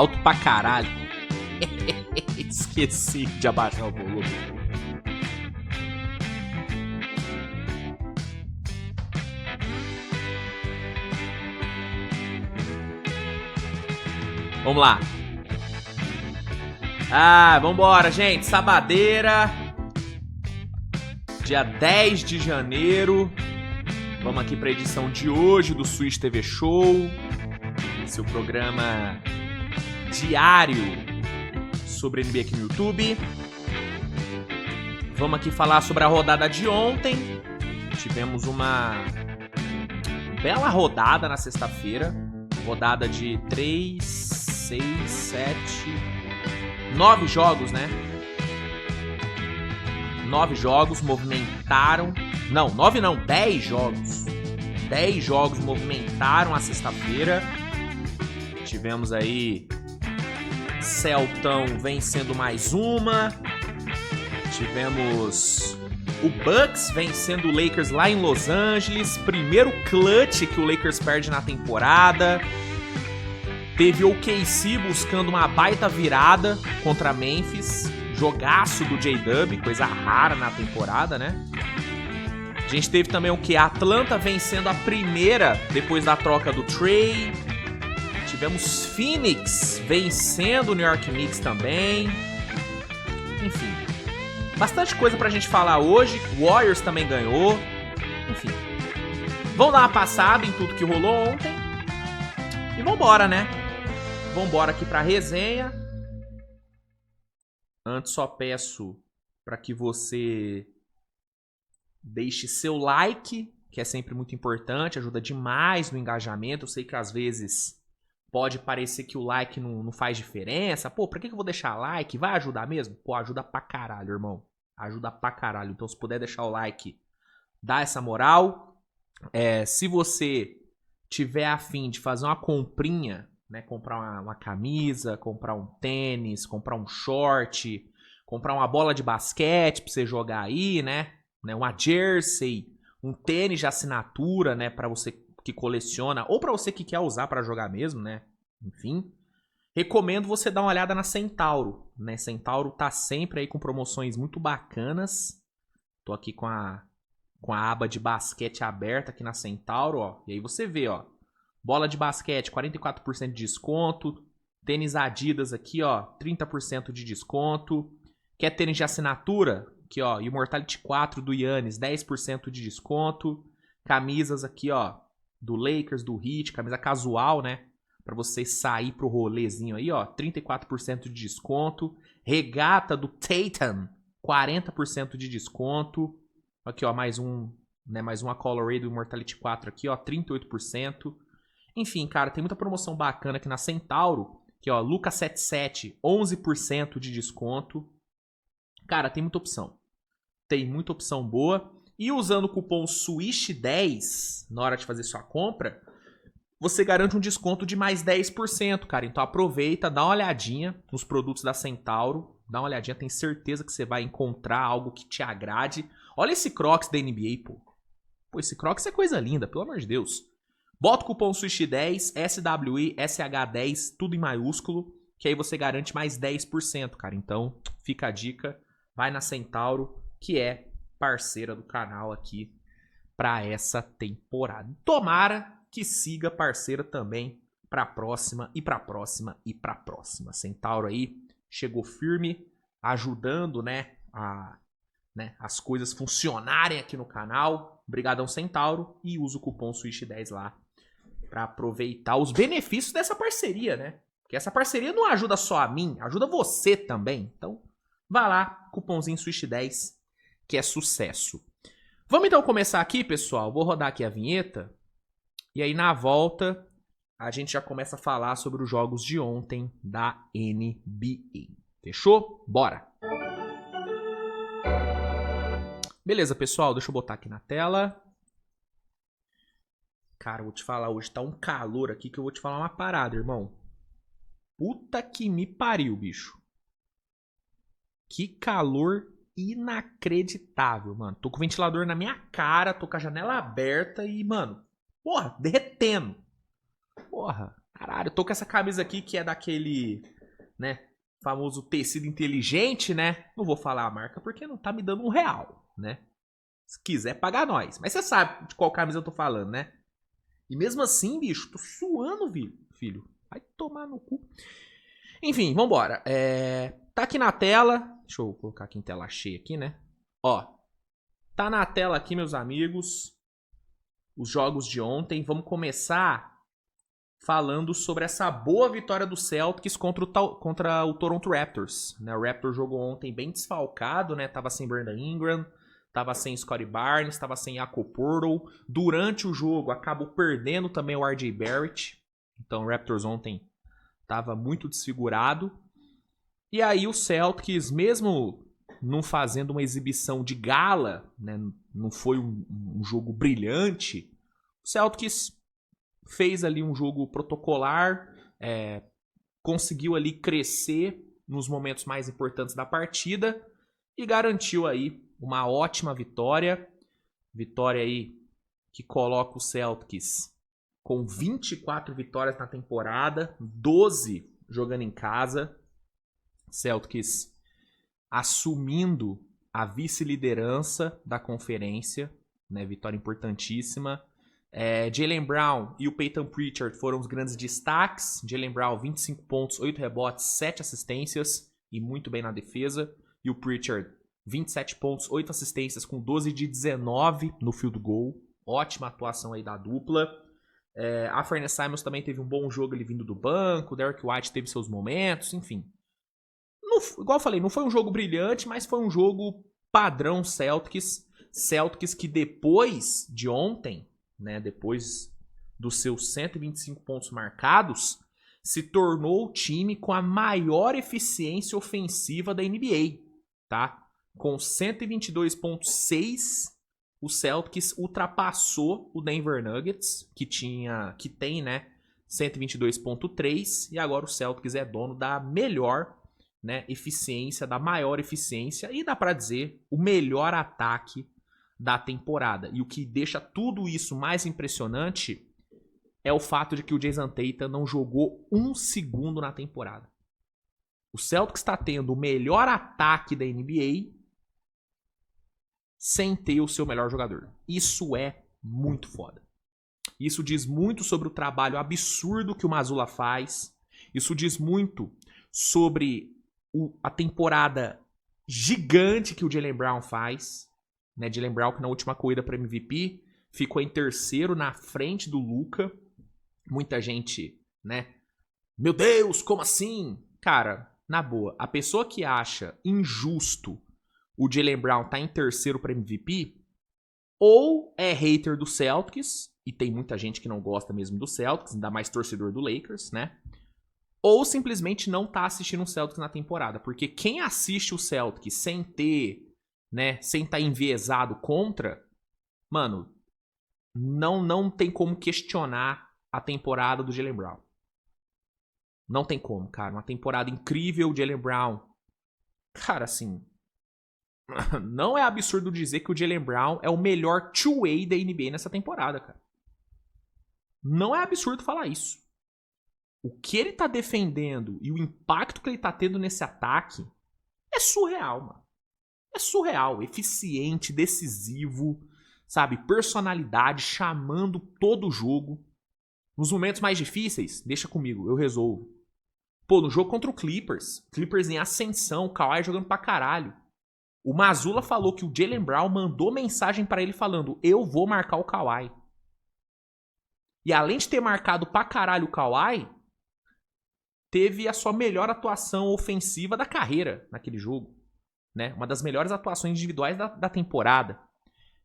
alto pra caralho. Esqueci de abaixar o volume. Vamos lá. Vambora, gente. Sabadeira. Dia 10 de janeiro. Vamos aqui pra edição de hoje do Switch TV Show. Seu programa diário sobre NBA aqui no YouTube. Vamos aqui falar sobre a rodada de ontem. Tivemos uma bela rodada na sexta-feira. Rodada de 3, 6, 7, 9 jogos, né? 9 jogos movimentaram. Não, 9 não, 10 jogos. 10 jogos movimentaram a sexta-feira. Tivemos aí Celtão vencendo mais uma. Tivemos o Bucks vencendo o Lakers lá em Los Angeles. Primeiro clutch que o Lakers perde na temporada. Teve o OKC buscando uma baita virada contra Memphis. Jogaço do J-Dub, coisa rara na temporada, né? A gente teve também o que? Atlanta vencendo a primeira depois da troca do Trey. Tivemos Phoenix vencendo o New York Knicks também. Enfim, bastante coisa pra gente falar hoje. Warriors também ganhou. Enfim, vamos dar uma passada em tudo que rolou ontem. E vambora, né? Vambora aqui pra resenha. Antes só peço para que você deixe seu like, que é sempre muito importante, ajuda demais no engajamento. Eu sei que às vezes pode parecer que o like não faz diferença. Pô, pra que eu vou deixar like? Vai ajudar mesmo? Pô, ajuda pra caralho, irmão. Ajuda pra caralho. Então se puder deixar o like, dá essa moral. Se você tiver a fim de fazer uma comprinha, né, comprar uma camisa, comprar um tênis, comprar um short, comprar uma bola de basquete pra você jogar aí, né? Uma jersey, um tênis de assinatura, né, pra você que coleciona ou pra você que quer usar pra jogar mesmo, né? Enfim, recomendo você dar uma olhada na Centauro, né? Centauro tá sempre aí com promoções muito bacanas. Tô aqui com a aba de basquete aberta aqui na Centauro, ó. E aí você vê, ó. Bola de basquete, 44% de desconto. Tênis Adidas aqui, ó, 30% de desconto. Quer tênis de assinatura? Aqui, ó, Immortality 4 do Giannis, 10% de desconto. Camisas aqui, ó, do Lakers, do Heat, camisa casual, né? Pra você sair pro rolezinho aí, ó, 34% de desconto. Regata do Tatum, 40% de desconto. Aqui, ó, mais uma Colorway do Immortality 4 aqui, ó, 38%. Enfim, cara, tem muita promoção bacana aqui na Centauro. Aqui, ó, Luca77, 11% de desconto. Cara, tem muita opção. Tem muita opção boa. E usando o cupom SWISH10 na hora de fazer sua compra, você garante um desconto de mais 10%, cara. Então aproveita, dá uma olhadinha nos produtos da Centauro. Dá uma olhadinha, tem certeza que você vai encontrar algo que te agrade. Olha esse Crocs da NBA, pô. Pô, esse Crocs é coisa linda, pelo amor de Deus. Bota o cupom SWISH10, SWISH10, tudo em maiúsculo, que aí você garante mais 10%, cara. Então, fica a dica, vai na Centauro, que é parceira do canal aqui para essa temporada. Tomara que siga parceira também para a próxima e para a próxima e para a próxima. Centauro aí chegou firme, ajudando, né, as coisas funcionarem aqui no canal. Obrigadão, Centauro, e usa o cupom SWISH10 lá para aproveitar os benefícios dessa parceria, né? Porque essa parceria não ajuda só a mim, ajuda você também. Então, vá lá, cupomzinho SWISH10, que é sucesso. Vamos então começar aqui, pessoal. Vou rodar aqui a vinheta. E aí, na volta, a gente já começa a falar sobre os jogos de ontem da NBA. Fechou? Bora! Beleza, pessoal. Deixa eu botar aqui na tela. Cara, eu vou te falar, hoje tá um calor aqui que eu vou te falar uma parada, irmão. Puta que me pariu, bicho. Que calor inacreditável, mano. Tô com o ventilador na minha cara, tô com a janela aberta e, mano, porra, derretendo. Porra, Caralho, eu tô com essa camisa aqui que é daquele, né, famoso tecido inteligente, né? Não vou falar a marca porque não tá me dando R$1, né? Se quiser, pagar nós. Mas você sabe de qual camisa eu tô falando, né? E mesmo assim, bicho, tô suando, filho. Vai tomar no cu. Enfim, vambora. Tá aqui na tela. Deixa eu colocar aqui em tela cheia aqui, né? Ó. Tá na tela aqui, meus amigos. Os jogos de ontem. Vamos começar falando sobre essa boa vitória do Celtics contra o Toronto Raptors. Né? O Raptors jogou ontem bem desfalcado, né? Tava sem Brandon Ingram, tava sem Scottie Barnes, tava sem Jakob Poeltl. Durante o jogo, acabou perdendo também o RJ Barrett. Então o Raptors ontem tava muito desfigurado. E aí o Celtics, mesmo não fazendo uma exibição de gala, né? Não foi um jogo brilhante, o Celtics fez ali um jogo protocolar, conseguiu ali crescer nos momentos mais importantes da partida e garantiu aí uma ótima vitória. Vitória aí que coloca o Celtics com 24 vitórias na temporada, 12 jogando em casa. Celtics assumindo a vice-liderança da conferência, né? Vitória importantíssima. Jaylen Brown e o Peyton Pritchard foram os grandes destaques. Jaylen Brown, 25 pontos, 8 rebotes, 7 assistências e muito bem na defesa. E o Pritchard, 27 pontos, 8 assistências com 12 de 19 no field goal. Ótima atuação aí da dupla. A Fernand Simons também teve um bom jogo ali vindo do banco. O Derrick White teve seus momentos, enfim. Igual eu falei, não foi um jogo brilhante, mas foi um jogo padrão Celtics. Celtics que depois de ontem, né, depois dos seus 125 pontos marcados, se tornou o time com a maior eficiência ofensiva da NBA, tá? Com 122.6, o Celtics ultrapassou o Denver Nuggets, que tem, né, 122.3, e agora o Celtics é dono da melhor, né, eficiência, da maior eficiência, e dá pra dizer o melhor ataque da temporada. E o que deixa tudo isso mais impressionante é o fato de que o Jason Tatum não jogou um segundo na temporada. O Celtics está tendo o melhor ataque da NBA sem ter o seu melhor jogador. Isso é muito foda. Isso diz muito sobre o trabalho absurdo que o Mazzulla faz. Isso diz muito sobre a temporada gigante que o Jaylen Brown faz. Né? Jaylen Brown, que na última corrida para MVP ficou em terceiro na frente do Luka. Muita gente, né? Meu Deus, como assim? Cara, na boa, a pessoa que acha injusto o Jaylen Brown tá em terceiro para MVP, ou é hater do Celtics, e tem muita gente que não gosta mesmo do Celtics, ainda mais torcedor do Lakers, né? Ou simplesmente não tá assistindo o Celtics na temporada. Porque quem assiste o Celtics sem ter, né, sem estar enviesado contra, mano, não tem como questionar a temporada do Jaylen Brown. Não tem como, cara. Uma temporada incrível, o Jaylen Brown. Cara, assim, não é absurdo dizer que o Jaylen Brown é o melhor two-way da NBA nessa temporada, cara. Não é absurdo falar isso. O que ele tá defendendo e o impacto que ele tá tendo nesse ataque é surreal, mano. É surreal. Eficiente, decisivo, sabe? Personalidade, chamando todo o jogo. Nos momentos mais difíceis, deixa comigo, eu resolvo. Pô, no jogo contra o Clippers em ascensão, o Kawhi jogando pra caralho. O Mazzulla falou que o Jaylen Brown mandou mensagem pra ele falando: eu vou marcar o Kawhi. E além de ter marcado pra caralho o Kawhi, teve a sua melhor atuação ofensiva da carreira naquele jogo. Né? Uma das melhores atuações individuais da temporada.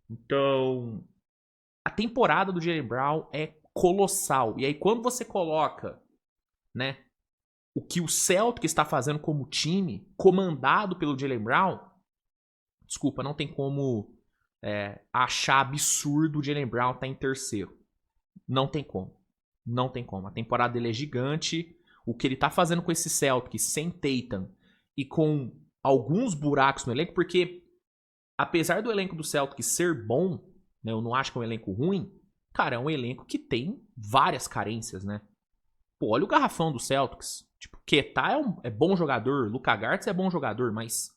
Então, a temporada do Jaylen Brown é colossal. E aí, quando você coloca, né, o que o Celtic está fazendo como time, comandado pelo Jaylen Brown, desculpa, não tem como achar absurdo o Jaylen Brown estar em terceiro. Não tem como. Não tem como. A temporada dele é gigante. O que ele tá fazendo com esse Celtic sem Tatum e com alguns buracos no elenco, porque apesar do elenco do Celtic ser bom, né, eu não acho que é um elenco ruim, cara, é um elenco que tem várias carências, né? Pô, olha o garrafão do Celtics. Tipo, Keita é bom jogador, Luka Gartz é bom jogador, mas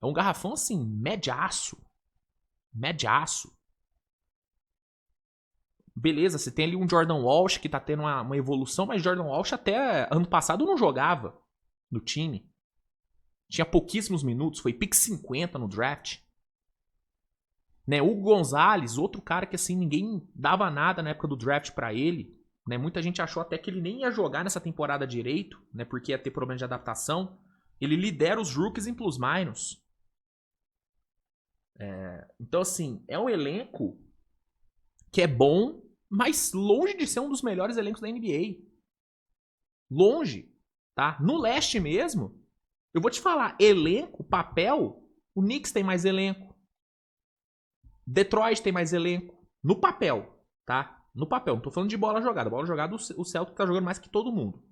é um garrafão assim, mediaço. Mediaço. Beleza, você tem ali um Jordan Walsh que tá tendo uma evolução, mas Jordan Walsh até ano passado não jogava no time. Tinha pouquíssimos minutos, foi pick 50 no draft. Né, o Gonzalez, outro cara que assim ninguém dava nada na época do draft pra ele. Né, muita gente achou até que ele nem ia jogar nessa temporada direito, né, porque ia ter problema de adaptação. Ele lidera os rookies em plus-minus. Então, assim, é um elenco que é bom, mas longe de ser um dos melhores elencos da NBA. Longe, tá? No leste mesmo, eu vou te falar, elenco, papel, o Knicks tem mais elenco. Detroit tem mais elenco. No papel, tá? No papel, não tô falando de bola jogada. Bola jogada, o Celtic tá jogando mais que todo mundo.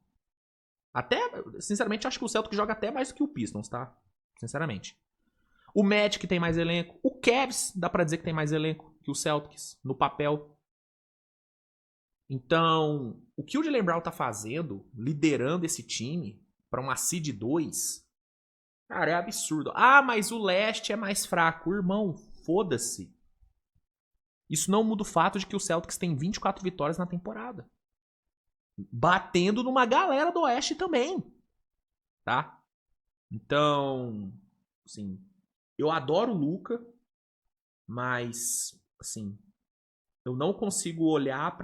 Até, sinceramente, acho que o Celtic joga até mais do que o Pistons, tá? Sinceramente. O Magic tem mais elenco. O Cavs, dá pra dizer que tem mais elenco que o Celtics, no papel. Então, o que o Jaylen Brown tá fazendo, liderando esse time pra uma seed 2, cara, é absurdo. Ah, mas o leste é mais fraco. Irmão, foda-se. Isso não muda o fato de que o Celtics tem 24 vitórias na temporada. Batendo numa galera do oeste também. Tá? Então, assim, eu adoro o Luka, mas, assim, eu não consigo olhar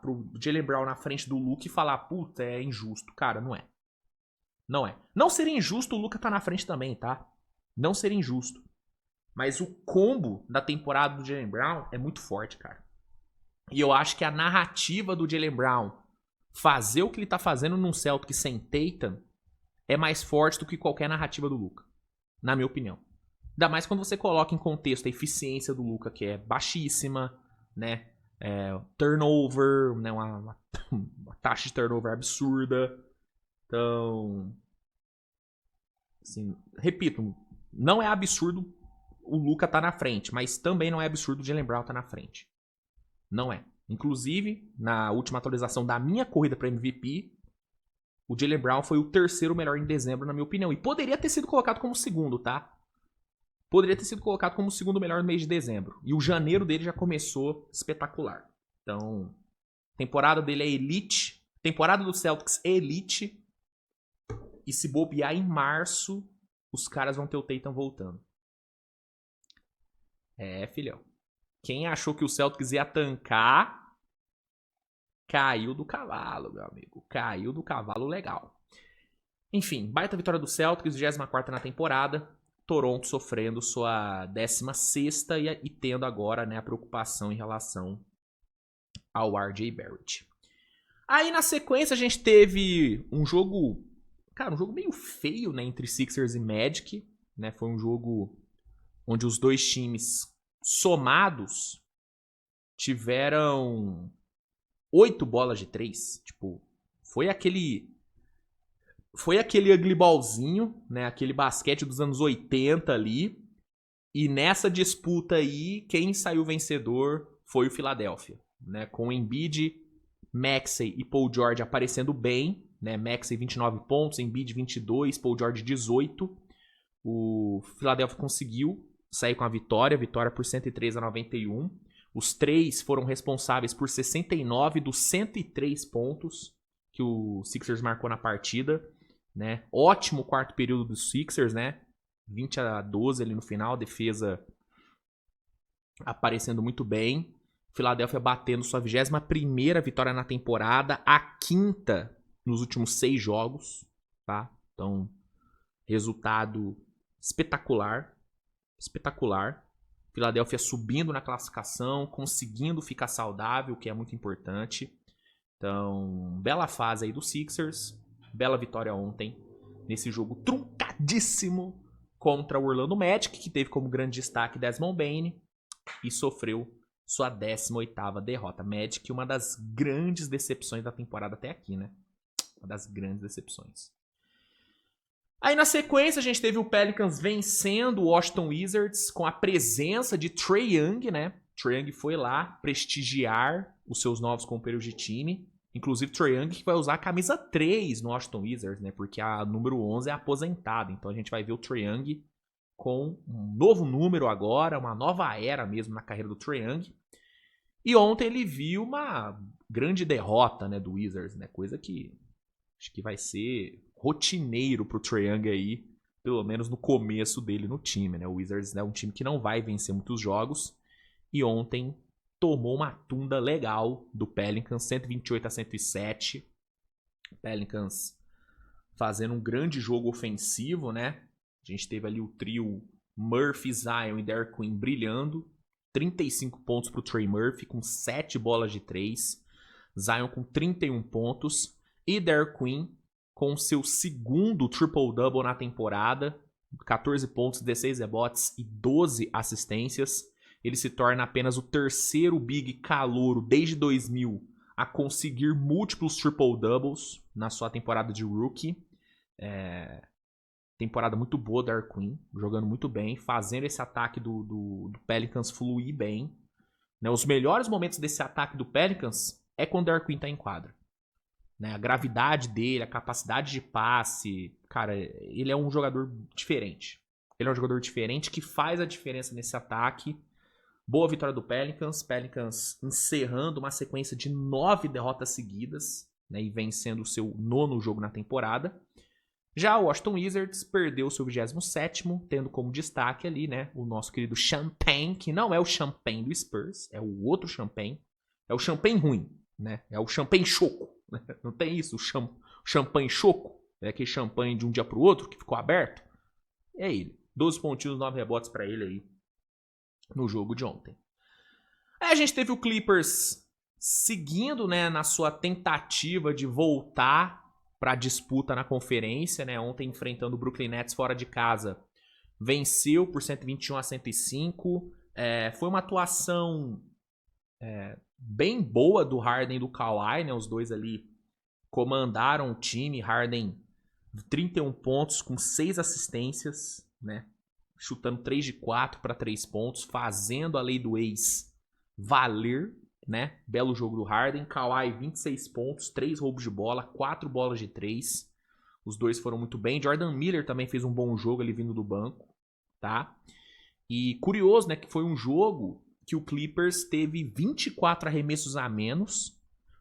pro Jaylen Brown na frente do Luka e falar, puta, é injusto. Cara, não é. Não é. Não seria injusto o Luka tá na frente também, tá? Não seria injusto. Mas o combo da temporada do Jaylen Brown é muito forte, cara. E eu acho que a narrativa do Jaylen Brown fazer o que ele tá fazendo num Celtic sem Tatum é mais forte do que qualquer narrativa do Luka. Na minha opinião. Ainda mais quando você coloca em contexto a eficiência do Luka, que é baixíssima, né? Turnover, né? Uma taxa de turnover absurda. Então, assim, repito, não é absurdo o Luka tá na frente, mas também não é absurdo o Jaylen Brown tá na frente. Não é. Inclusive, na última atualização da minha corrida para MVP, o Jaylen Brown foi o terceiro melhor em dezembro, na minha opinião. E poderia ter sido colocado como segundo, tá? Poderia ter sido colocado como o segundo melhor no mês de dezembro. E o janeiro dele já começou espetacular. Então, temporada dele é elite. Temporada do Celtics é elite. E se bobear em março, os caras vão ter o Tatum voltando. Filhão. Quem achou que o Celtics ia tancar, caiu do cavalo, meu amigo. Caiu do cavalo legal. Enfim, baita vitória do Celtics, 24ª na temporada. Toronto sofrendo sua 16ª e tendo agora, né, a preocupação em relação ao RJ Barrett. Aí na sequência a gente teve um jogo, cara, um jogo meio feio, né, entre Sixers e Magic, né? Foi um jogo onde os dois times somados tiveram 8 bolas de 3. Tipo, foi aquele ugly ballzinho, né? Aquele basquete dos anos 80 ali. E nessa disputa aí, quem saiu vencedor foi o Philadelphia, né? Com o Embiid, Maxey e Paul George aparecendo bem, né? Maxey 29 pontos, Embiid 22, Paul George 18. O Philadelphia conseguiu sair com a vitória por 103-91. Os três foram responsáveis por 69 dos 103 pontos que o Sixers marcou na partida, né? Ótimo quarto período dos Sixers, né? 20-12 ali no final, defesa aparecendo muito bem. Philadelphia batendo sua 21ª vitória na temporada, a 5ª nos últimos 6 jogos, tá? Então, resultado espetacular. Espetacular. Philadelphia subindo na classificação, conseguindo ficar saudável, que é muito importante. Então, bela fase aí do Sixers. Bela vitória ontem nesse jogo truncadíssimo contra o Orlando Magic, que teve como grande destaque Desmond Bane e sofreu sua 18ª derrota. Magic, uma das grandes decepções da temporada até aqui, né? Uma das grandes decepções. Aí na sequência a gente teve o Pelicans vencendo o Washington Wizards com a presença de Trae Young, né? Trae Young foi lá prestigiar os seus novos companheiros de time, Inclusive, Trae Young que vai usar a camisa 3 no Washington Wizards, né? Porque a número 11 é aposentada. Então a gente vai ver o Trae Young com um novo número agora, uma nova era mesmo na carreira do Trae Young. E ontem ele viu uma grande derrota, né, do Wizards, né? Coisa que acho que vai ser rotineiro pro Trae Young aí, pelo menos no começo dele no time, né? O Wizards é um time que não vai vencer muitos jogos. E ontem tomou uma tunda legal do Pelicans, 128-107. Pelicans fazendo um grande jogo ofensivo, né? A gente teve ali o trio Murphy, Zion e Derek Queen brilhando. 35 pontos para o Trey Murphy, com 7 bolas de 3. Zion com 31 pontos. E Derek Queen com seu segundo triple-double na temporada. 14 pontos, 16 rebotes e 12 assistências. Ele se torna apenas o terceiro big calouro desde 2000 a conseguir múltiplos triple-doubles na sua temporada de rookie. Temporada muito boa da Derek Queen, jogando muito bem, fazendo esse ataque do Pelicans fluir bem. Né, os melhores momentos desse ataque do Pelicans é quando o Derek Queen está em quadra. Né, a gravidade dele, a capacidade de passe, cara, ele é um jogador diferente. Ele é um jogador diferente que faz a diferença nesse ataque. Boa vitória do Pelicans. Pelicans encerrando uma sequência de 9 derrotas seguidas, né, e vencendo o seu 9º jogo na temporada. Já o Washington Wizards perdeu o seu 27º, tendo como destaque ali, né, o nosso querido Champagne, que não é o Champagne do Spurs, é o outro Champagne. É o Champagne ruim, né? É o Champagne choco. Né? Não tem isso, o Champagne choco. É aquele champanhe de um dia pro outro que ficou aberto. É ele. 12 pontinhos, 9 rebotes para ele aí no jogo de ontem. Aí a gente teve o Clippers seguindo, né, na sua tentativa de voltar para a disputa na conferência, né? Ontem enfrentando o Brooklyn Nets fora de casa, venceu por 121-105. Foi uma atuação bem boa do Harden e do Kawhi, né? Os dois ali comandaram o time. Harden 31 pontos com 6 assistências, né? Chutando 3 de 4 para 3 pontos, fazendo a lei do ex valer, né? Belo jogo do Harden. Kawhi 26 pontos, 3 roubos de bola, 4 bolas de 3. Os dois foram muito bem. Jordan Miller também fez um bom jogo ali vindo do banco, tá? E curioso, né, que foi um jogo que o Clippers teve 24 arremessos a menos,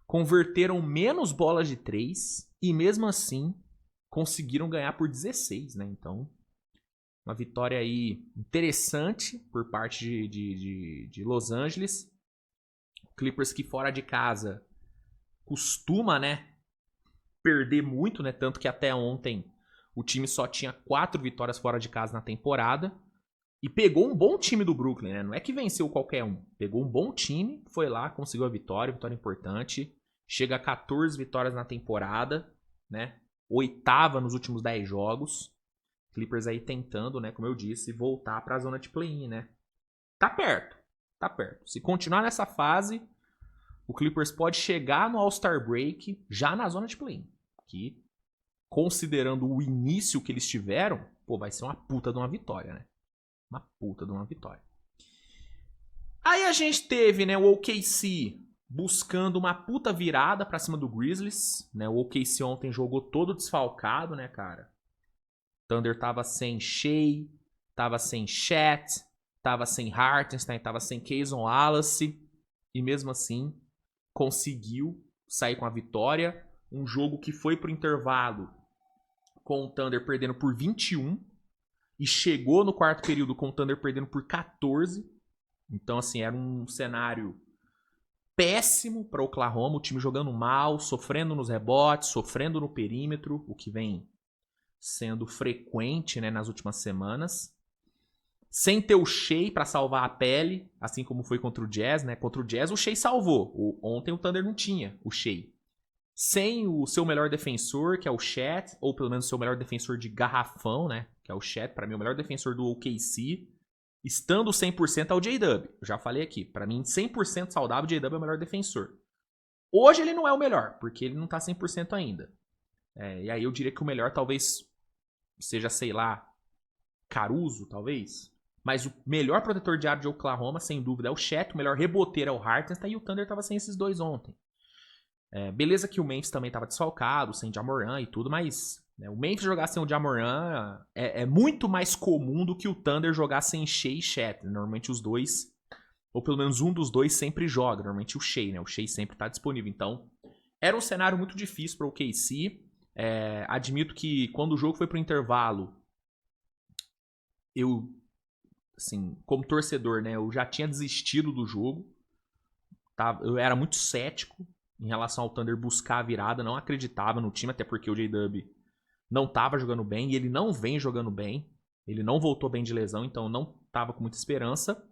converteram menos bolas de 3 e mesmo assim conseguiram ganhar por 16, né? Então, uma vitória aí interessante por parte de Los Angeles. Clippers que fora de casa costuma, né, perder muito, né? Tanto que até ontem o time só tinha 4 vitórias fora de casa na temporada. E pegou um bom time do Brooklyn, né? Não é que venceu qualquer um. Pegou um bom time, foi lá, conseguiu a vitória importante. Chega a 14 vitórias na temporada, né? 8ª nos últimos 10 jogos. Clippers aí tentando, né, como eu disse, voltar para a zona de play-in, né? Tá perto, tá perto. Se continuar nessa fase, o Clippers pode chegar no All-Star Break já na zona de play-in. Que, considerando o início que eles tiveram, pô, vai ser uma puta de uma vitória, né? Uma puta de uma vitória. Aí a gente teve, né, o OKC buscando uma puta virada pra cima do Grizzlies, né? O OKC ontem jogou todo desfalcado, né, cara? Thunder tava sem Shea, tava sem Chat, tava sem Hartenstein, tava sem Cason Wallace, e mesmo assim conseguiu sair com a vitória. Um jogo que foi pro intervalo com o Thunder perdendo por 21 e chegou no quarto período com o Thunder perdendo por 14. Então, assim, era um cenário péssimo para Oklahoma, o time jogando mal, sofrendo nos rebotes, sofrendo no perímetro, o que vem sendo frequente, né, nas últimas semanas. Sem ter o Shea para salvar a pele, assim como foi contra o Jazz, né? Contra o Jazz o Shea salvou. Ontem o Thunder não tinha o Shea. Sem o seu melhor defensor, que é o Chat, ou pelo menos o seu melhor defensor de garrafão, né? Que é o Chat, para mim o melhor defensor do OKC. Estando 100% é o J-Dub. Eu já falei aqui, para mim 100% saudável, o J-Dub é o melhor defensor. Hoje ele não é o melhor, porque ele não tá 100% ainda. E aí eu diria que o melhor talvez seja, sei lá, Caruso, talvez. Mas o melhor protetor de aro de Oklahoma, sem dúvida, é o Chet. O melhor reboteiro é o Hartenstein. E o Thunder tava sem esses dois ontem. Beleza que o Memphis também estava desfalcado, sem Ja Morant e tudo, mas o Memphis jogar sem o Ja Morant é muito mais comum do que o Thunder jogar sem Shea e Chet. Normalmente os dois, ou pelo menos um dos dois, sempre joga. Normalmente o Shea, né? O Shea sempre está disponível. Então, era um cenário muito difícil para o OKC. Admito que quando o jogo foi para o intervalo, eu, assim, como torcedor, né? Eu já tinha desistido do jogo. Eu era muito cético em relação ao Thunder buscar a virada, não acreditava no time, até porque o J-Dub não estava jogando bem, e ele não vem jogando bem, ele não voltou bem de lesão, então eu não estava com muita esperança.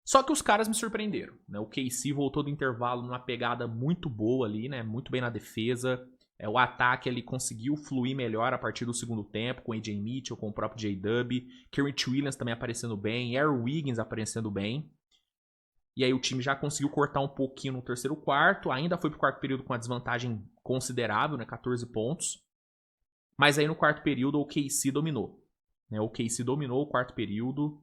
Só que os caras me surpreenderam, né? O KC voltou do intervalo numa pegada muito boa ali, né? Muito bem na defesa. O ataque ele conseguiu fluir melhor a partir do segundo tempo, com AJ Mitchell, com o próprio J-Dub, Kerrith Williams também aparecendo bem, Aaron Wiggins aparecendo bem. E aí o time já conseguiu cortar um pouquinho no terceiro quarto. Ainda foi pro quarto período com uma desvantagem considerável, né? 14 pontos. Mas aí no quarto período o OKC dominou. O OKC dominou o quarto período.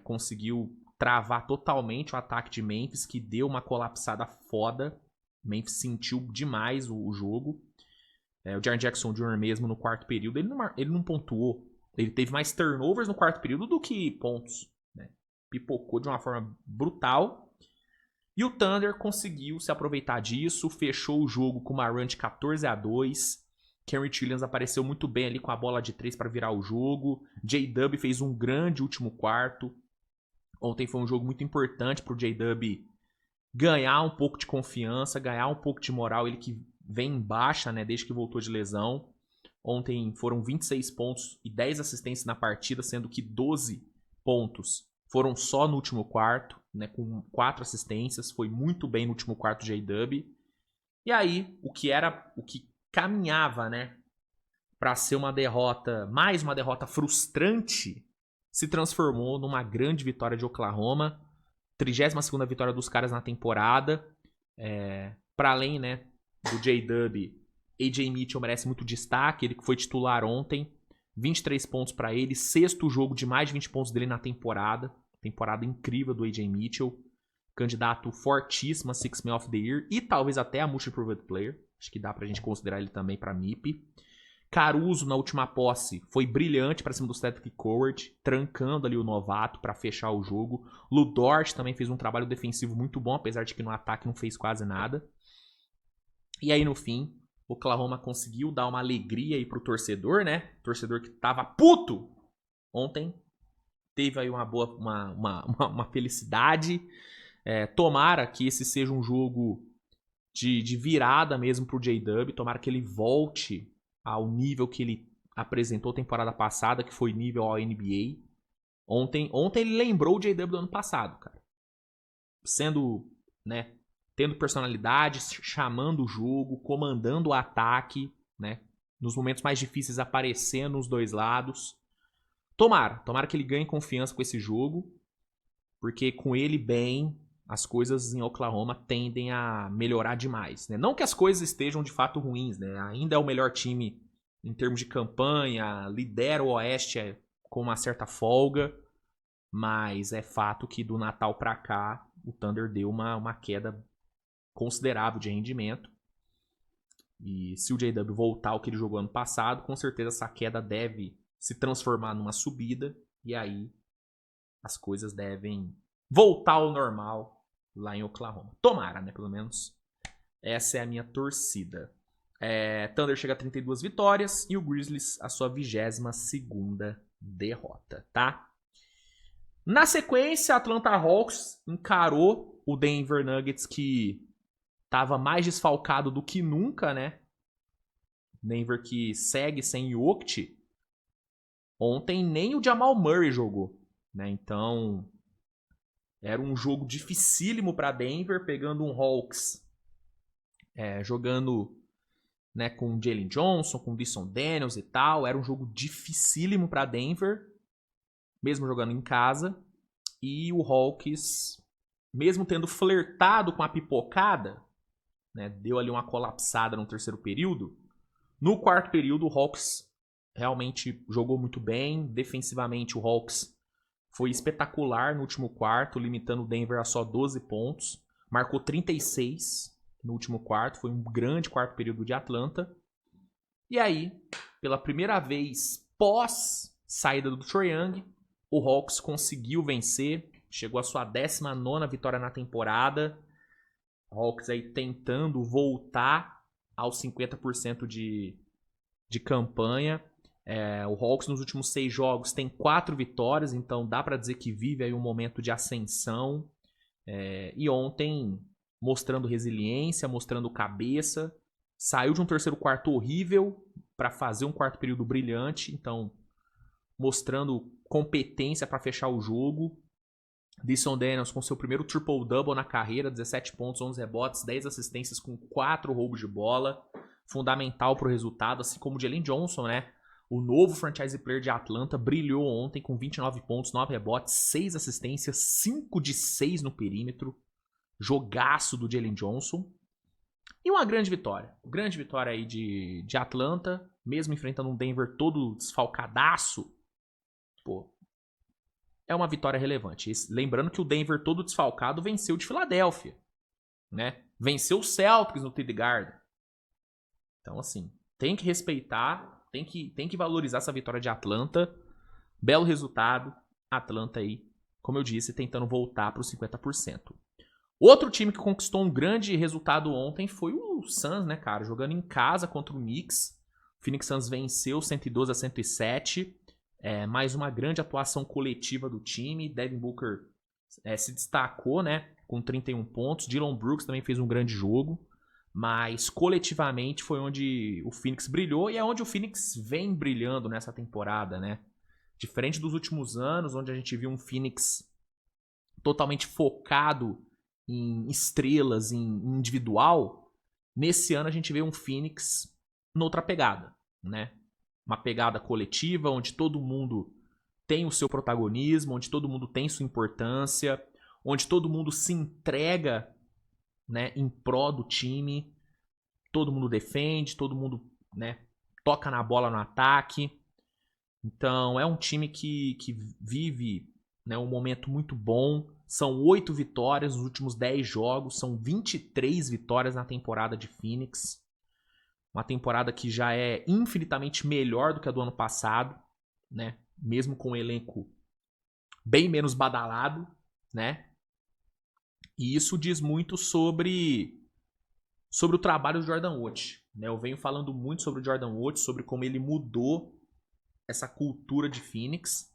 Conseguiu travar totalmente o ataque de Memphis, que deu uma colapsada foda. Memphis sentiu demais o jogo. O Jaren Jackson Jr. mesmo no quarto período, ele não pontuou. Ele teve mais turnovers no quarto período do que pontos. Né? Pipocou de uma forma brutal. E o Thunder conseguiu se aproveitar disso, fechou o jogo com uma run de 14-2. Kerrith Williams apareceu muito bem ali com a bola de 3 para virar o jogo. J-Dub fez um grande último quarto. Ontem foi um jogo muito importante para o J-Dub ganhar um pouco de confiança, ganhar um pouco de moral. Ele que vem em baixa, né, desde que voltou de lesão. Ontem foram 26 pontos e 10 assistências na partida, sendo que 12 pontos foram só no último quarto, né, com 4 assistências. Foi muito bem no último quarto J-Dub. E aí, o que caminhava, né, para ser uma derrota, mais uma derrota frustrante, se transformou numa grande vitória de Oklahoma. 32ª vitória dos caras na temporada. Para além, né, do J-Dub, AJ Mitchell merece muito destaque. Ele que foi titular ontem. 23 pontos para ele. 6º jogo de mais de 20 pontos dele na temporada. Temporada incrível do AJ Mitchell. Candidato fortíssimo a Sixth Man of the Year. E talvez até a Most Improved Player. Acho que dá pra gente considerar ele também pra MIP. Caruso, na última posse, foi brilhante pra cima do Cedric Howard, trancando ali o novato pra fechar o jogo. Lu Dort também fez um trabalho defensivo muito bom, apesar de que no ataque não fez quase nada. E aí, no fim, o Oklahoma conseguiu dar uma alegria aí pro torcedor, né? O torcedor que tava puto ontem teve aí uma felicidade. Tomara que esse seja um jogo de virada mesmo pro J-Dub. Tomara que ele volte ao nível que ele apresentou temporada passada, que foi nível ao NBA. Ontem ele lembrou o J-Dub do ano passado, cara. Sendo, né, tendo personalidade, chamando o jogo, comandando o ataque, né, nos momentos mais difíceis aparecendo nos dois lados. Tomara que ele ganhe confiança com esse jogo, porque com ele bem, as coisas em Oklahoma tendem a melhorar demais, né? Não que as coisas estejam de fato ruins, né? Ainda é o melhor time em termos de campanha, lidera o Oeste com uma certa folga, mas é fato que do Natal pra cá o Thunder deu uma queda considerável de rendimento. E se o J-Dub voltar ao que ele jogou ano passado, com certeza essa queda deve se transformar numa subida, e aí as coisas devem voltar ao normal lá em Oklahoma. Tomara, né? Pelo menos essa é a minha torcida. Thunder chega a 32 vitórias e o Grizzlies a sua 22ª derrota, tá? Na sequência, a Atlanta Hawks encarou o Denver Nuggets, que estava mais desfalcado do que nunca, né? Denver que segue sem Jokic. Ontem nem o Jamal Murray jogou, né? Então era um jogo dificílimo para Denver, pegando um Hawks jogando, né, com Jalen Johnson, com Dyson Daniels e tal. Era um jogo dificílimo para Denver, mesmo jogando em casa. E o Hawks, mesmo tendo flertado com a pipocada, né, deu ali uma colapsada no terceiro período. No quarto período, o Hawks realmente jogou muito bem. Defensivamente, o Hawks foi espetacular no último quarto, limitando o Denver a só 12 pontos. Marcou 36 no último quarto. Foi um grande quarto período de Atlanta. E aí, pela primeira vez pós saída do Trae Young, o Hawks conseguiu vencer. Chegou à sua 19ª vitória na temporada. O Hawks aí tentando voltar aos 50% de campanha. O Hawks nos últimos 6 jogos tem 4 vitórias, então dá pra dizer que vive aí um momento de ascensão. E ontem, mostrando resiliência, mostrando cabeça, saiu de um terceiro quarto horrível pra fazer um quarto período brilhante, então mostrando competência pra fechar o jogo. Dyson Daniels com seu primeiro triple-double na carreira, 17 pontos, 11 rebotes, 10 assistências com 4 roubos de bola. Fundamental pro resultado, assim como o Jalen Johnson, né? O novo franchise player de Atlanta brilhou ontem com 29 pontos, 9 rebotes, 6 assistências, 5 de 6 no perímetro. Jogaço do Jalen Johnson. E uma grande vitória. Grande vitória aí de Atlanta, mesmo enfrentando um Denver todo desfalcadaço. Pô, é uma vitória relevante. Lembrando que o Denver todo desfalcado venceu de Filadélfia, né? Venceu o Celtics no TD Garden. Então, assim, tem que respeitar, tem que valorizar essa vitória de Atlanta. Belo resultado. Atlanta aí, como eu disse, tentando voltar para os 50%. Outro time que conquistou um grande resultado ontem foi o Suns, né, cara? Jogando em casa contra o Knicks. O Phoenix Suns venceu 112-107. Mais uma grande atuação coletiva do time. Devin Booker se destacou, né, com 31 pontos. Dillon Brooks também fez um grande jogo. Mas coletivamente foi onde o Phoenix brilhou e é onde o Phoenix vem brilhando nessa temporada, né? Diferente dos últimos anos, onde a gente viu um Phoenix totalmente focado em estrelas, em individual, nesse ano a gente vê um Phoenix noutra pegada, né? Uma pegada coletiva, onde todo mundo tem o seu protagonismo, onde todo mundo tem sua importância, onde todo mundo se entrega, né, em pró do time, todo mundo defende, todo mundo, né, toca na bola no ataque. Então é um time que vive, né, um momento muito bom. São 8 vitórias nos últimos 10 jogos, são 23 vitórias na temporada de Phoenix. Uma temporada que já é infinitamente melhor do que a do ano passado, né, mesmo com um elenco bem menos badalado, né? E isso diz muito sobre o trabalho do Jordan Wood, né? Eu venho falando muito sobre o Jordan Wood, sobre como ele mudou essa cultura de Phoenix.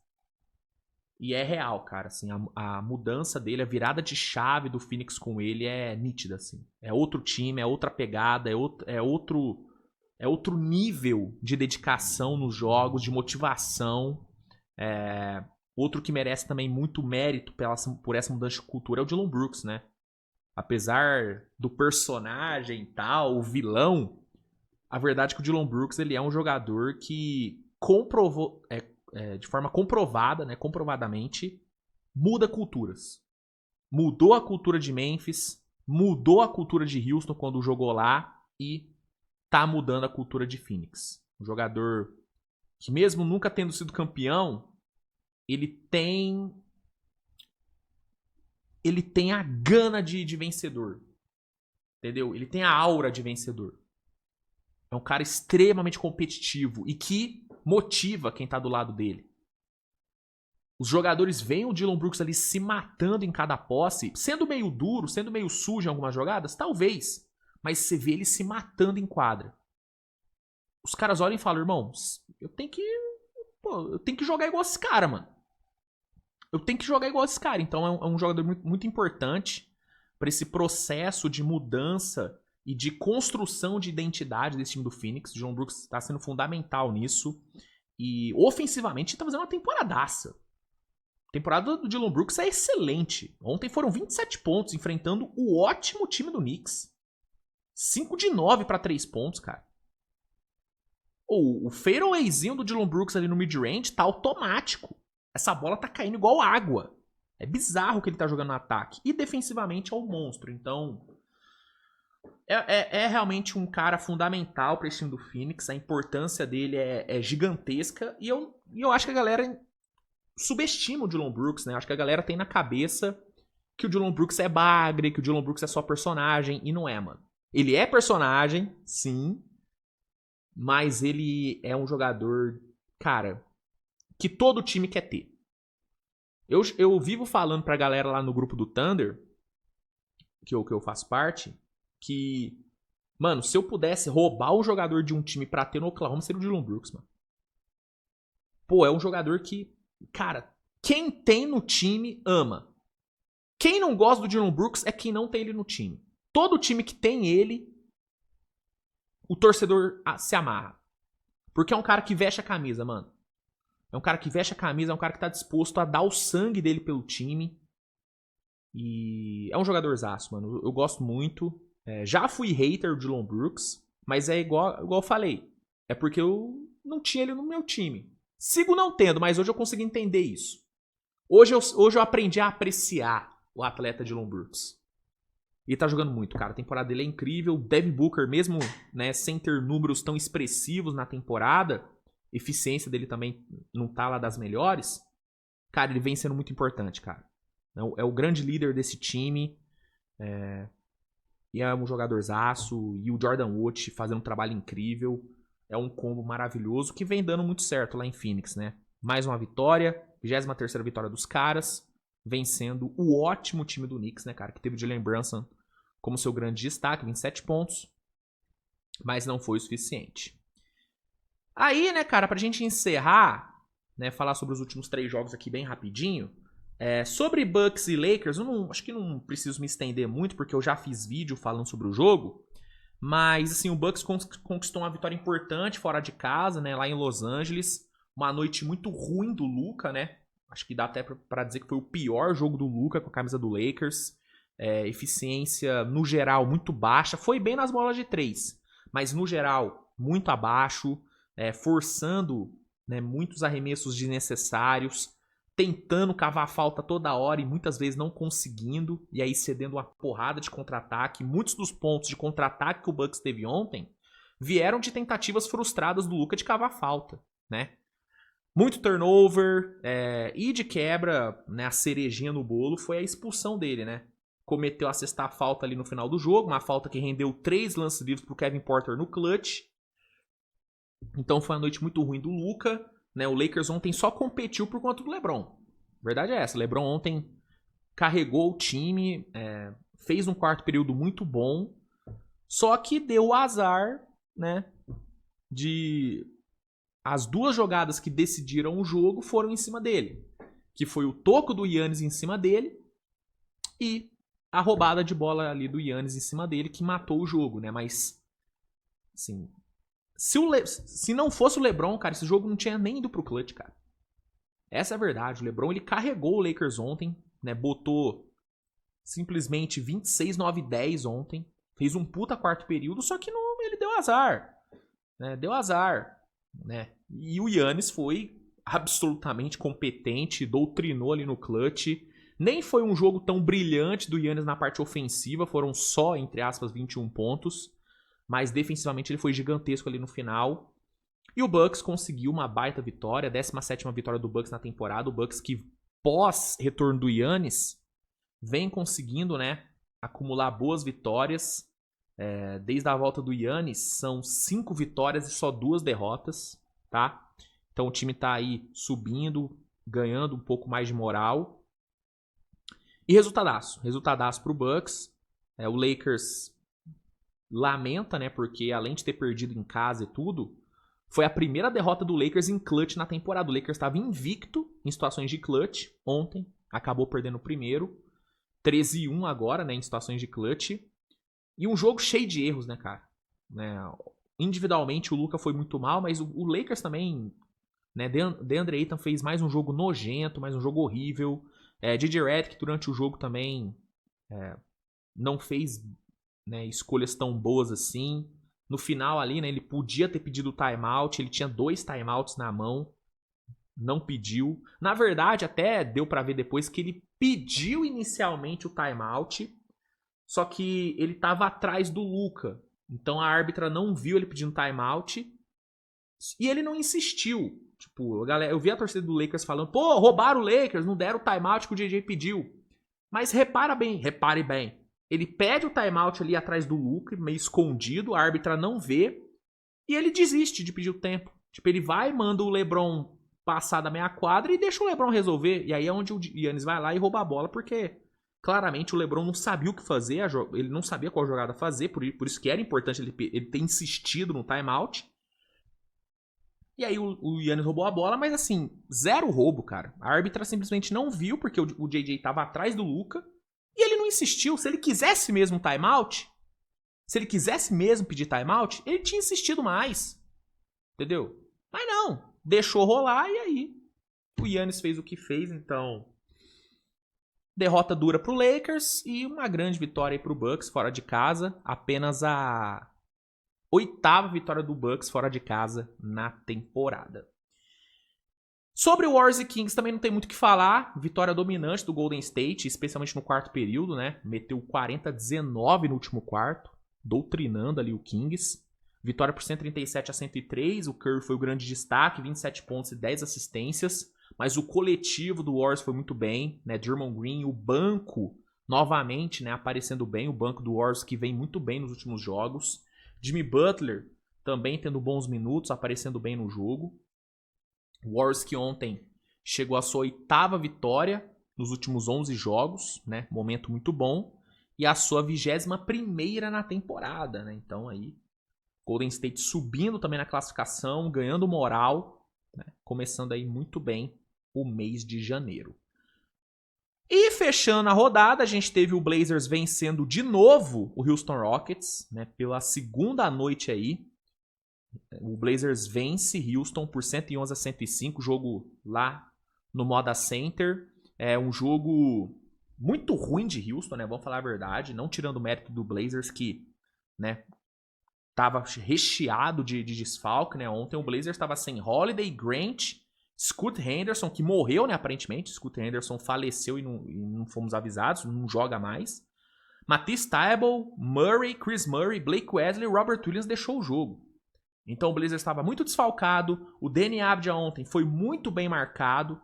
E é real, cara. Assim, a mudança dele, a virada de chave do Phoenix com ele é nítida. Assim. É outro time, é outra pegada, é outro nível de dedicação nos jogos, de motivação. Outro que merece também muito mérito por essa mudança de cultura é o Dillon Brooks, né? Apesar do personagem e tal, o vilão, a verdade é que o Dillon Brooks ele é um jogador que comprovou, de forma comprovada, né, comprovadamente, muda culturas. Mudou a cultura de Memphis, mudou a cultura de Houston quando jogou lá e tá mudando a cultura de Phoenix. Um jogador que mesmo nunca tendo sido campeão, ele tem a gana de vencedor. Entendeu? Ele tem a aura de vencedor. É um cara extremamente competitivo e que motiva quem tá do lado dele. Os jogadores veem o Dillon Brooks ali se matando em cada posse, sendo meio duro, sendo meio sujo em algumas jogadas, talvez. Mas você vê ele se matando em quadra. Os caras olham e falam, irmão, eu tenho que jogar igual esse cara, mano. Eu tenho que jogar igual esse cara. Então é um jogador muito, muito importante para esse processo de mudança e de construção de identidade desse time do Phoenix. O Dillon Brooks está sendo fundamental nisso. E ofensivamente está fazendo uma temporadaça. A temporada do Dillon Brooks é excelente. Ontem foram 27 pontos enfrentando o ótimo time do Knicks. 5 de 9 para 3 pontos, cara. O fadeawayzinho do Dillon Brooks ali no mid-range tá automático. Essa bola tá caindo igual água. É bizarro o que ele tá jogando no ataque. E defensivamente é um monstro. Então, é realmente um cara fundamental para esse time do Phoenix. A importância dele é gigantesca. E eu acho que a galera subestima o Dillon Brooks, né? Acho que a galera tem na cabeça que o Dillon Brooks é bagre, que o Dillon Brooks é só personagem. E não é, mano. Ele é personagem, sim, mas ele é um jogador, cara, que todo time quer ter. Eu vivo falando pra galera lá no grupo do Thunder, que eu faço parte, que, mano, se eu pudesse roubar um jogador de um time pra ter no Oklahoma, seria o Dillon Brooks, mano. Pô, é um jogador que, cara, quem tem no time ama. Quem não gosta do Dillon Brooks é quem não tem ele no time. Todo time que tem ele, o torcedor se amarra. Porque é um cara que veste a camisa, mano. É um cara que veste a camisa, é um cara que tá disposto a dar o sangue dele pelo time. E é um jogadorzaço, mano. Eu gosto muito. Já fui hater do Dillon Brooks, mas é igual eu falei. É porque eu não tinha ele no meu time. Sigo não tendo, mas hoje eu consegui entender isso. Hoje eu aprendi a apreciar o atleta Dillon Brooks. E tá jogando muito, cara. A temporada dele é incrível. O Devin Booker, mesmo, né, sem ter números tão expressivos na temporada, eficiência dele também não tá lá das melhores. Cara, ele vem sendo muito importante, cara. É o grande líder desse time. E é um jogadorzaço. E o Jordan Wood fazendo um trabalho incrível. É um combo maravilhoso que vem dando muito certo lá em Phoenix, né? Mais uma vitória. 23ª vitória dos caras. Vencendo o ótimo time do Knicks, né, cara? Que teve o Jalen Brunson como seu grande destaque, 27 pontos. Mas não foi o suficiente. Aí, né, cara, pra gente encerrar, né, falar sobre os últimos 3 jogos aqui bem rapidinho. Sobre Bucks e Lakers, acho que não preciso me estender muito, porque eu já fiz vídeo falando sobre o jogo. Mas, assim, o Bucks conquistou uma vitória importante fora de casa, né, lá em Los Angeles. Uma noite muito ruim do Luka, né? Acho que dá até pra dizer que foi o pior jogo do Luka com a camisa do Lakers. Eficiência, no geral, muito baixa. Foi bem nas bolas de 3, mas, no geral, muito abaixo. Forçando, né, muitos arremessos desnecessários. Tentando cavar falta toda hora e muitas vezes não conseguindo. E aí cedendo uma porrada de contra-ataque. Muitos dos pontos de contra-ataque que o Bucks teve ontem vieram de tentativas frustradas do Luka de cavar falta, né? Muito turnover, e de quebra, né, a cerejinha no bolo foi a expulsão dele, né? Cometeu a sexta falta ali no final do jogo, uma falta que rendeu 3 lances livres pro Kevin Porter no clutch. Então foi uma noite muito ruim do Luka, né? O Lakers ontem só competiu por conta do LeBron. Verdade é essa, o LeBron ontem carregou o time, fez um quarto período muito bom, só que deu o azar, né, de... As 2 jogadas que decidiram o jogo foram em cima dele. Que foi o toco do Giannis em cima dele e a roubada de bola ali do Giannis em cima dele que matou o jogo, né? Mas, assim, se não fosse o LeBron, cara, esse jogo não tinha nem ido pro clutch, cara. Essa é a verdade. O LeBron, ele carregou o Lakers ontem, né? Botou simplesmente 26, 9, 10 ontem. Fez um puta quarto período, só que não, ele deu azar. Né? Deu azar. Né? E o Giannis foi absolutamente competente, doutrinou ali no clutch. Nem foi um jogo tão brilhante do Giannis na parte ofensiva, foram só, entre aspas, 21 pontos. Mas defensivamente ele foi gigantesco ali no final. E o Bucks conseguiu uma baita vitória, a 17ª vitória do Bucks na temporada. O Bucks que, pós retorno do Giannis, vem conseguindo, né, acumular boas vitórias. Desde a volta do Giannis, são 5 vitórias e só 2 derrotas, tá? Então o time tá aí subindo, ganhando um pouco mais de moral. E resultadaço pro Bucks. O Lakers lamenta, né, porque além de ter perdido em casa e tudo, foi a primeira derrota do Lakers em clutch na temporada. O Lakers estava invicto em situações de clutch ontem, acabou perdendo o primeiro. 13-1 agora, né, em situações de clutch. E um jogo cheio de erros, né, cara? Individualmente o Luka foi muito mal, mas o Lakers também, né? DeAndre Ayton fez mais um jogo nojento, mais um jogo horrível. DJ Redick durante o jogo também não fez, né, escolhas tão boas assim. No final ali, né, ele podia ter pedido timeout, ele tinha 2 timeouts na mão, não pediu. Na verdade, até deu pra ver depois que ele pediu inicialmente o timeout, só que ele tava atrás do Luka. Então a árbitra não viu ele pedindo timeout. E ele não insistiu. Tipo, eu vi a torcida do Lakers falando: pô, roubaram o Lakers, não deram o timeout que o JJ pediu. Mas repare bem. Ele pede o timeout ali atrás do Luka, meio escondido, a árbitra não vê, e ele desiste de pedir o tempo. Tipo, ele vai e manda o LeBron passar da meia quadra e deixa o LeBron resolver. E aí é onde o Giannis vai lá e rouba a bola, porque claramente o LeBron não sabia o que fazer, ele não sabia qual jogada fazer, por isso que era importante ele ter insistido no timeout. E aí o Giannis roubou a bola, mas assim, zero roubo, cara. A árbitra simplesmente não viu, porque o JJ tava atrás do Luka, e ele não insistiu. Se ele quisesse mesmo timeout, se ele quisesse mesmo pedir timeout, ele tinha insistido mais. Entendeu? Mas não, deixou rolar e aí o Giannis fez o que fez, então derrota dura pro Lakers e uma grande vitória aí pro Bucks fora de casa, apenas a 8ª vitória do Bucks fora de casa na temporada. Sobre o Warriors e Kings também não tem muito o que falar, vitória dominante do Golden State, especialmente no quarto período, né? Meteu 40-19 no último quarto, doutrinando ali o Kings. Vitória por 137-103, o Curry foi o grande destaque, 27 pontos e 10 assistências. Mas o coletivo do Warriors foi muito bem, né? Draymond Green, o banco, novamente, né? Aparecendo bem, o banco do Warriors que vem muito bem nos últimos jogos. Jimmy Butler também tendo bons minutos, aparecendo bem no jogo. O Warriors que ontem chegou à sua 8ª vitória nos últimos 11 jogos, né? Momento muito bom. E a sua 21ª na temporada, né? Então aí Golden State subindo também na classificação, ganhando moral, né? Começando aí muito bem o mês de janeiro. E fechando a rodada, a gente teve o Blazers vencendo de novo o Houston Rockets, né? Pela segunda noite aí. O Blazers vence Houston por 111-105, jogo lá no Moda Center. É um jogo muito ruim de Houston, né? Vamos falar a verdade, não tirando o mérito do Blazers que, né, tava recheado de desfalque, né? Ontem o Blazers estava sem Holiday, Grant, Scoot Henderson, que morreu, né, aparentemente. Scoot Henderson faleceu e não fomos avisados, não joga mais. Matisse Thybulle, Murray, Chris Murray, Blake Wesley e Robert Williams deixou o jogo. Então o Blazers estava muito desfalcado. O Deni Avdija ontem foi muito bem marcado,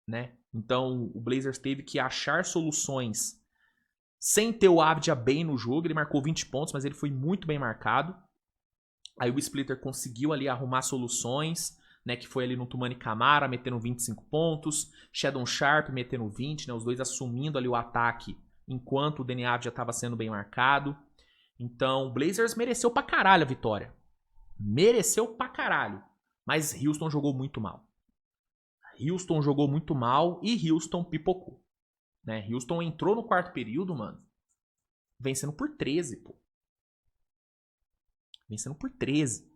né? Então o Blazers teve que achar soluções sem ter o Avdija bem no jogo. Ele marcou 20 pontos, mas ele foi muito bem marcado. Aí o Splitter conseguiu ali arrumar soluções, né? Que foi ali no Tumani Camara metendo 25 pontos, Sheldon Sharp metendo 20, né? Os dois assumindo ali o ataque enquanto o Deni Avdija estava sendo bem marcado. Então o Blazers mereceu pra caralho a vitória. Mereceu pra caralho. Mas Houston jogou muito mal. Houston jogou muito mal e Houston pipocou. Né? Houston entrou no quarto período, mano, vencendo por 13, pô. Vencendo por 13.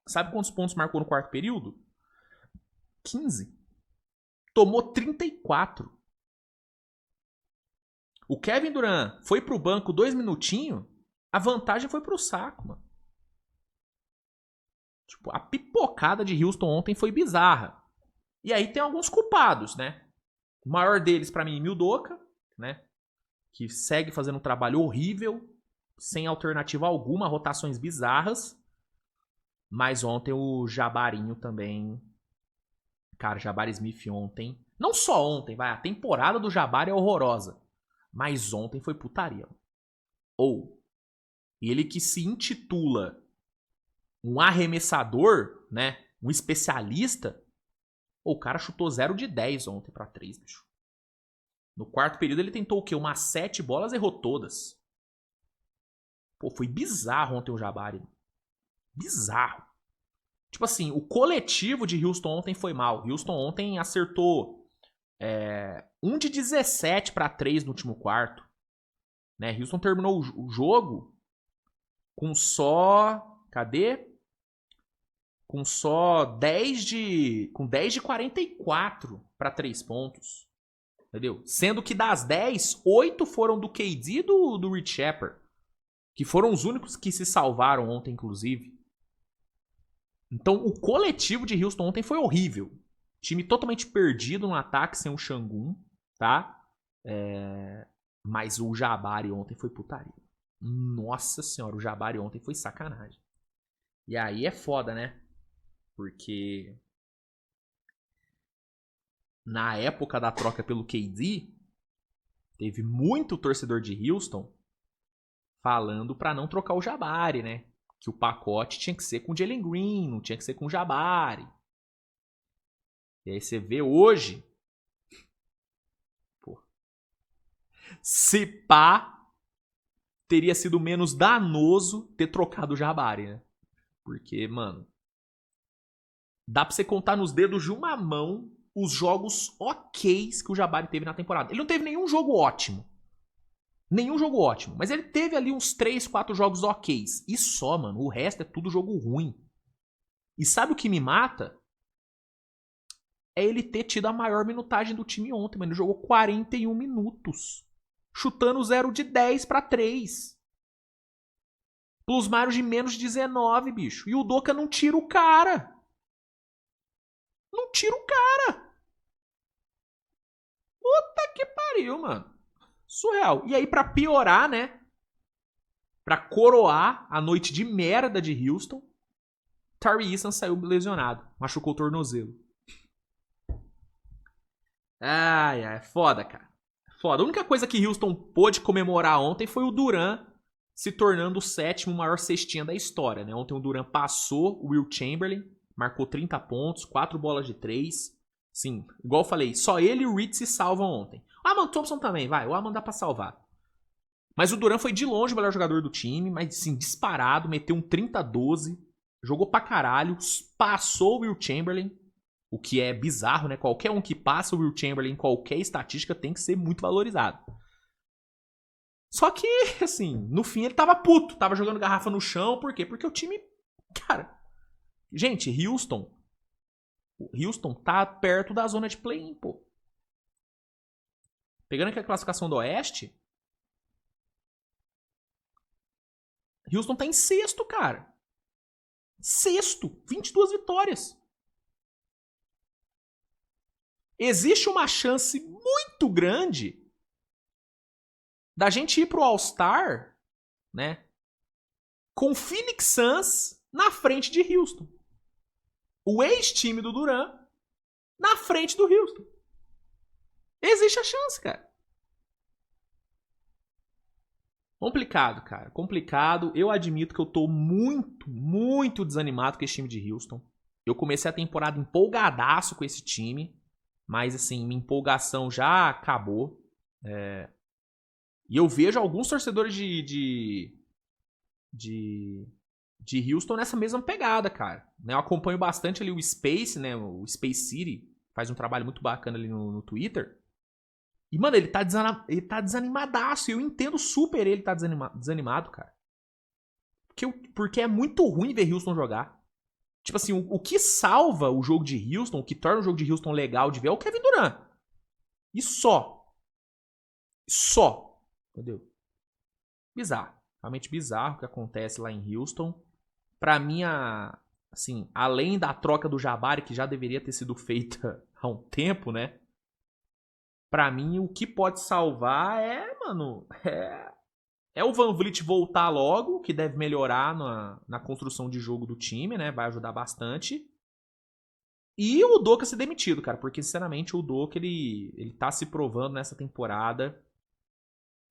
Sabe quantos pontos marcou no quarto período? 15. Tomou 34. O Kevin Durant foi pro banco 2 minutinhos, a vantagem foi pro saco, mano. Tipo, a pipocada de Houston ontem foi bizarra. E aí tem alguns culpados, né? O maior deles, pra mim, Mildoka, né? Que segue fazendo um trabalho horrível, sem alternativa alguma, rotações bizarras. Mas ontem o Jabarinho também... Cara, Jabari Smith ontem... Não só ontem, vai. A temporada do Jabari é horrorosa. Mas ontem foi putaria. Ou, ele que se intitula um arremessador, né? Um especialista. O cara chutou 0 de 10 ontem pra 3, bicho. No quarto período ele tentou o quê? Umas 7 bolas e errou todas. Pô, foi bizarro ontem o Jabari. Bizarro. Tipo assim, o coletivo de Houston ontem foi mal. Houston ontem acertou 1 de 17 pra 3 no último quarto. Né? Houston terminou o jogo com só... Cadê? Com só 10 de 44 para 3 pontos. Entendeu? Sendo que das 10, 8 foram do KD e do Rich Shepard. Que foram os únicos que se salvaram ontem, inclusive. Então, o coletivo de Houston ontem foi horrível. Time totalmente perdido no ataque sem o Şengün, tá? Mas o Jabari ontem foi putaria. Nossa senhora, o Jabari ontem foi sacanagem. E aí é foda, né? Porque na época da troca pelo KD, Teve muito torcedor de Houston falando pra não trocar o Jabari, né? Que o pacote tinha que ser com o Jalen Green, não tinha que ser com o Jabari. E aí você vê hoje... Pô, se pá, teria sido menos danoso ter trocado o Jabari, né? Porque, mano, dá pra você contar nos dedos de uma mão os jogos ok's que o Jabari teve na temporada. Ele não teve nenhum jogo ótimo. Nenhum jogo ótimo. Mas ele teve ali uns 3, 4 jogos ok's. E só, mano. O resto é tudo jogo ruim. E sabe o que me mata? É ele ter tido a maior minutagem do time ontem, mano. Ele jogou 41 minutos. Chutando 0 de 10 pra 3. Plus minus de menos de 19, bicho. E o Udoka não tira o cara. Não tira o cara. Puta que pariu, mano. Surreal. E aí, pra piorar, né? Pra coroar a noite de merda de Houston, Tari Eason saiu lesionado. Machucou o tornozelo. Ai, ai. Foda, cara. Foda. A única coisa que Houston pôde comemorar ontem foi o Durant se tornando o 7º maior cestinha da história, né? Ontem o Durant passou o Will Chamberlain, marcou 30 pontos, 4 bolas de 3. Sim, igual eu falei, só ele e o Reed se salvam ontem. O Aman Thompson também, vai. O Aman dá pra salvar. Mas o Durant foi de longe o melhor jogador do time, mas sim, disparado, meteu um 30-12, jogou pra caralho, passou o Will Chamberlain, o que é bizarro, né? Qualquer um que passa o Will Chamberlain em qualquer estatística tem que ser muito valorizado. Só que, assim, no fim ele tava puto, tava jogando garrafa no chão, por quê? Porque o time, cara... Gente, Houston tá perto da zona de play-in, pô. Pegando aqui a classificação do Oeste, Houston tá em 6º, cara. 6º, 22 vitórias. Existe uma chance muito grande da gente ir pro All-Star, né? Com Phoenix Suns na frente de Houston. O ex-time do Durant na frente do Houston. Existe a chance, cara. Complicado, cara. Complicado. Eu admito que eu tô muito, muito desanimado com esse time de Houston. Eu comecei a temporada empolgadaço com esse time. Mas, assim, minha empolgação já acabou. E eu vejo alguns torcedores de Houston nessa mesma pegada, cara. Eu acompanho bastante ali o Space, né? O Space City faz um trabalho muito bacana ali no Twitter. E, mano, ele tá desanimadaço. E eu entendo super ele tá desanimado, cara. Porque é muito ruim ver Houston jogar. Tipo assim, o que salva o jogo de Houston, o que torna o jogo de Houston legal de ver é o Kevin Durant. E só. Só. Entendeu? Bizarro. Realmente bizarro o que acontece lá em Houston. Pra mim, assim, além da troca do Jabari, que já deveria ter sido feita há um tempo, né? Pra mim, o que pode salvar mano, é o VanVleet voltar logo, que deve melhorar na construção de jogo do time, né? Vai ajudar bastante. E o Udoka ser demitido, cara. Porque, sinceramente, o Udoka, ele tá se provando nessa temporada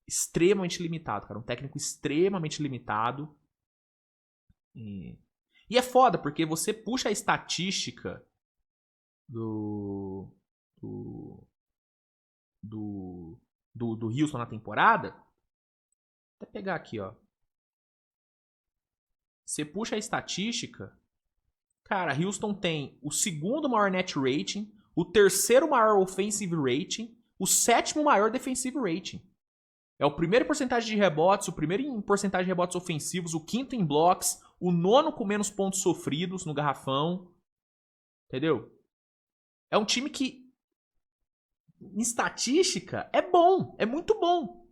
extremamente limitado, cara. Um técnico extremamente limitado. E é foda, porque você puxa a estatística do Houston na temporada. Vou até pegar aqui, ó. Você puxa a estatística. Cara, Houston tem o 2º maior net rating, o 3º maior offensive rating, o 7º maior defensive rating. É o primeiro em porcentagem de rebotes, o primeiro em porcentagem de rebotes ofensivos, o 5º em blocks, o 9º com menos pontos sofridos no garrafão. Entendeu? É um time que, em estatística, é bom. É muito bom.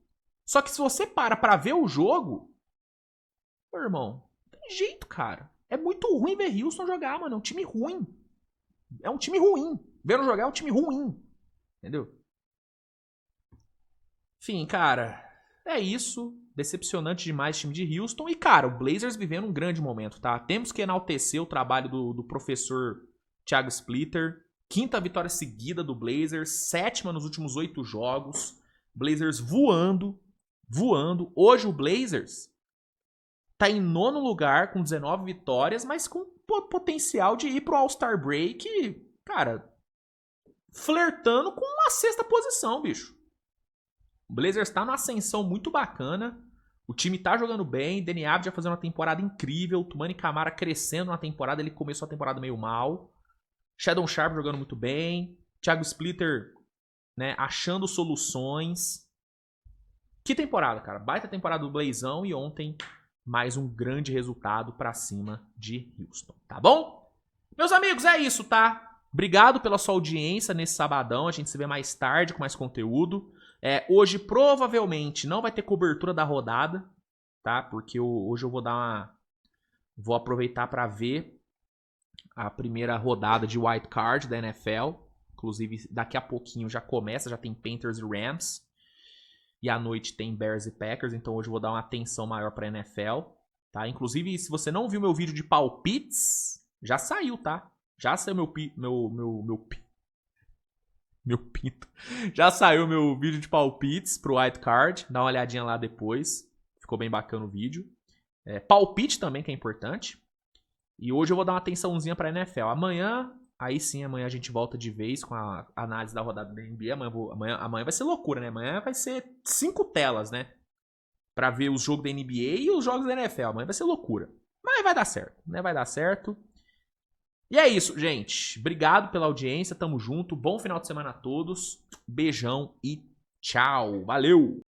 Só que se você para pra ver o jogo... Meu irmão, não tem jeito, cara. É muito ruim ver Houston jogar, mano. É um time ruim. É um time ruim. Vendo jogar é um time ruim. Entendeu? Enfim, cara, é isso. Decepcionante demais o time de Houston. E, cara, o Blazers vivendo um grande momento, tá? Temos que enaltecer o trabalho do professor Thiago Splitter. 5ª vitória seguida do Blazers. 7ª nos últimos 8 jogos. Blazers voando. Hoje o Blazers tá em 9º lugar com 19 vitórias, mas com potencial de ir pro All-Star Break, cara, flertando com a 6ª posição, bicho. O Blazers tá numa ascensão muito bacana. O time tá jogando bem. Deni Avdija fazendo uma temporada incrível. Toumani Camara crescendo na temporada. Ele começou a temporada meio mal. Shadon Sharp jogando muito bem. Thiago Splitter, né, achando soluções. Que temporada, cara. Baita temporada do Blazão. E ontem, mais um grande resultado pra cima de Houston. Tá bom? Meus amigos, é isso, tá? Obrigado pela sua audiência nesse sabadão. A gente se vê mais tarde com mais conteúdo. Hoje provavelmente não vai ter cobertura da rodada, tá? Porque hoje eu vou aproveitar para ver a primeira rodada de Wild Card da NFL. Inclusive, daqui a pouquinho já começa, já tem Panthers e Rams. E à noite tem Bears e Packers, então hoje eu vou dar uma atenção maior para NFL, tá? Inclusive, se você não viu meu vídeo de palpites, já saiu, tá? Já saiu meu pinto. Já saiu meu vídeo de palpites pro Wild Card. Dá uma olhadinha lá depois. Ficou bem bacana o vídeo. Palpite também, que é importante. E hoje eu vou dar uma atençãozinha pra NFL. Amanhã a gente volta de vez com a análise da rodada da NBA. Amanhã vai ser loucura, né? Amanhã vai ser 5 telas, né? Pra ver os jogos da NBA e os jogos da NFL. Amanhã vai ser loucura. Mas vai dar certo, né? Vai dar certo. E é isso, gente. Obrigado pela audiência. Tamo junto. Bom final de semana a todos. Beijão e tchau. Valeu!